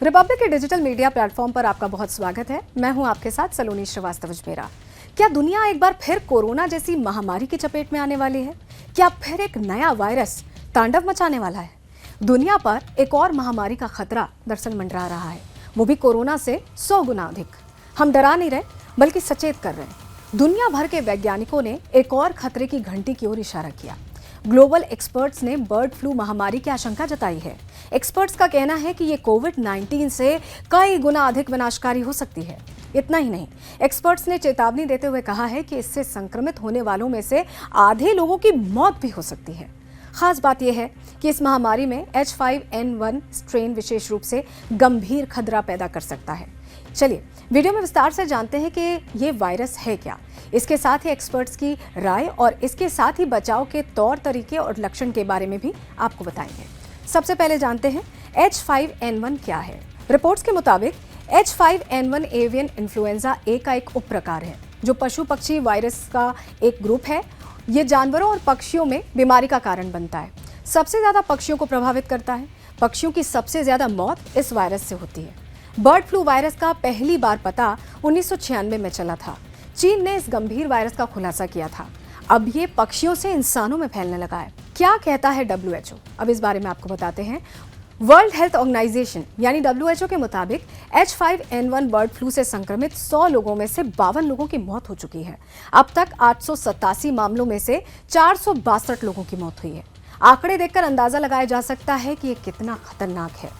Republic के digital media platform पर आपका बहुत स्वागत है। मैं हूं आपके साथ सलोनी श्रीवास्तव मेरा। क्या दुनिया एक बार फिर कोरोना जैसी महामारी की चपेट में आने वाली है? क्या फिर एक नया वायरस तांडव मचाने वाला है? दुनिया पर एक और महामारी का खतरा दरअसल मंडरा रहा है, वो भी कोरोना से 100 गुना अधिक। हम डरा नहीं रहे बल्कि सचेत कर रहे हैं। दुनिया भर के वैज्ञानिकों ने एक और खतरे की घंटी की ओर इशारा किया। ग्लोबल एक्सपर्ट्स ने बर्ड फ्लू महामारी की आशंका जताई है। एक्सपर्ट्स का कहना है कि ये कोविड-19 से कई गुना अधिक विनाशकारी हो सकती है। इतना ही नहीं, एक्सपर्ट्स ने चेतावनी देते हुए कहा है कि इससे संक्रमित होने वालों में से आधे लोगों की मौत भी हो सकती है। खास बात यह है कि इस महामारी में H5N1 स्ट्रेन विशेष रूप से गंभीर खतरा पैदा कर सकता है। चलिए वीडियो में विस्तार से जानते हैं कि ये वायरस है क्या, इसके साथ ही एक्सपर्ट्स की राय और इसके साथ ही बचाव के तौर तरीके और लक्षण के बारे में भी आपको बताएंगे। सबसे पहले जानते हैं H5N1 क्या है। रिपोर्ट्स के मुताबिक H5N1 एवियन इन्फ्लुएंजा ए का एक उपप्रकार है जो पशु पक्षी वायरस का एक ग्रुप है। ये जानवरों और पक्षियों में बीमारी का कारण बनता है। सबसे ज्यादा पक्षियों को प्रभावित करता है। पक्षियों की सबसे ज्यादा मौत इस वायरस से होती है। बर्ड फ्लू वायरस का पहली बार पता 1996 में चला था। चीन ने इस गंभीर वायरस का खुलासा किया था। अब ये पक्षियों से इंसानों में फैलने लगा है। क्या कहता है WHO? अब इस बारे में आपको बताते हैं। वर्ल्ड हेल्थ ऑर्गेनाइजेशन यानी WHO के मुताबिक H5N1 बर्ड फ्लू से संक्रमित 100 लोगों में से 52 लोगों की मौत हो चुकी है। अब तक 887 मामलों में से 462 लोगों की मौत हुई है। आंकड़े देखकर अंदाजा लगाया जा सकता है कि ये कितना खतरनाक है।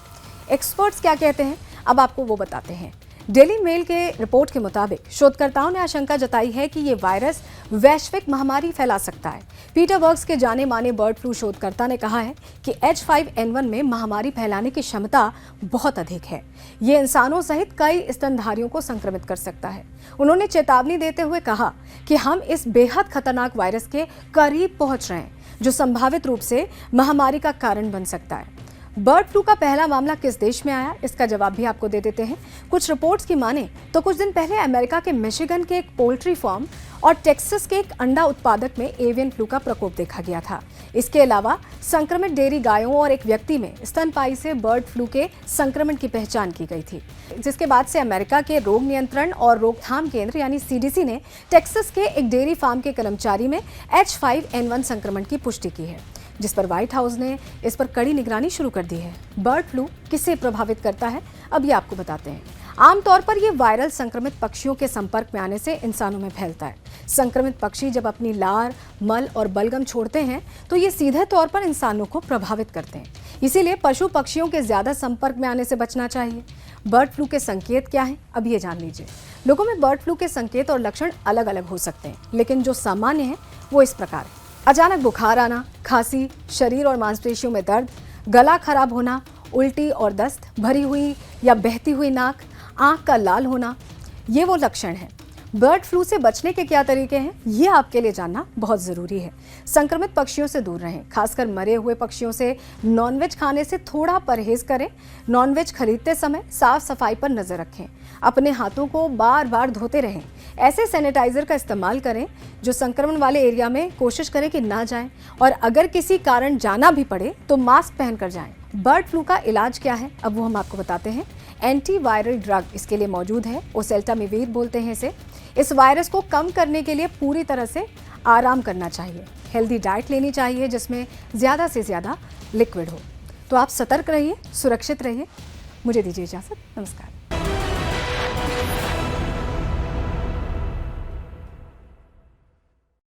एक्सपर्ट्स क्या कहते हैं, अब आपको वो बताते हैं। डेली मेल के रिपोर्ट के मुताबिक शोधकर्ताओं ने आशंका जताई है कि ये वायरस वैश्विक महामारी फैला सकता है। पीटर बर्ग्स के जाने माने बर्ड फ्लू शोधकर्ता ने कहा है कि H5N1 में महामारी फैलाने की क्षमता बहुत अधिक है। ये इंसानों सहित कई स्तनधारियों को संक्रमित कर सकता है। उन्होंने चेतावनी देते हुए कहा कि हम इस बेहद खतरनाक वायरस के करीब पहुंच रहे हैं जो संभावित रूप से महामारी का कारण बन सकता है। बर्ड फ्लू का पहला मामला किस देश में आया, इसका जवाब भी आपको दे देते हैं। कुछ रिपोर्ट्स की माने तो कुछ दिन पहले अमेरिका के मिशिगन के एक पोल्ट्री फार्म और टेक्सास के एक अंडा उत्पादक में एवियन फ्लू का प्रकोप देखा गया था। इसके अलावा संक्रमित डेयरी गायों और एक व्यक्ति में स्तनपायी से बर्ड फ्लू के संक्रमण की पहचान की गई थी, जिसके बाद से अमेरिका के रोग नियंत्रण और रोकथाम केंद्र यानी CDC ने टेक्सास के एक डेयरी फार्म के कर्मचारी में H5N1 संक्रमण की पुष्टि की है, जिस पर व्हाइट हाउस ने इस पर कड़ी निगरानी शुरू कर दी है। बर्ड फ्लू किसे प्रभावित करता है, अब ये आपको बताते हैं। आमतौर पर यह वायरल संक्रमित पक्षियों के संपर्क में आने से इंसानों में फैलता है। संक्रमित पक्षी जब अपनी लार, मल और बलगम छोड़ते हैं तो ये सीधे तौर पर इंसानों को प्रभावित करते हैं। इसीलिए पशु पक्षियों के ज्यादा संपर्क में आने से बचना चाहिए। बर्ड फ्लू के संकेत क्या हैं, अब ये जान लीजिए। लोगों में बर्ड फ्लू के संकेत और लक्षण अलग अलग हो सकते हैं, लेकिन जो सामान्य है वो इस प्रकार है। अचानक बुखार आना, खांसी, शरीर और मांसपेशियों में दर्द, गला खराब होना, उल्टी और दस्त, भरी हुई या बहती हुई नाक, आंख का लाल होना, ये वो लक्षण हैं। बर्ड फ्लू से बचने के क्या तरीके हैं, ये आपके लिए जानना बहुत ज़रूरी है। संक्रमित पक्षियों से दूर रहें, खासकर मरे हुए पक्षियों से नॉनवेज खाने से थोड़ा परहेज करें। नॉनवेज खरीदते समय साफ सफाई पर नज़र रखें। अपने हाथों को बार बार धोते रहें। ऐसे सैनिटाइजर का इस्तेमाल करें जो संक्रमण वाले एरिया में कोशिश करें कि ना जाएं, और अगर किसी कारण जाना भी पड़े तो मास्क पहनकर जाएं। बर्ड फ्लू का इलाज क्या है, अब वो हम आपको बताते हैं। एंटीवायरल ड्रग इसके लिए मौजूद है, ओसेल्टामिविर बोलते हैं इसे। इस वायरस को कम करने के लिए पूरी तरह से आराम करना चाहिए। हेल्दी डाइट लेनी चाहिए जिसमें ज़्यादा से ज़्यादा लिक्विड हो। तो आप सतर्क रहिए, सुरक्षित रहिए। मुझे दीजिए इजाज़त। नमस्कार।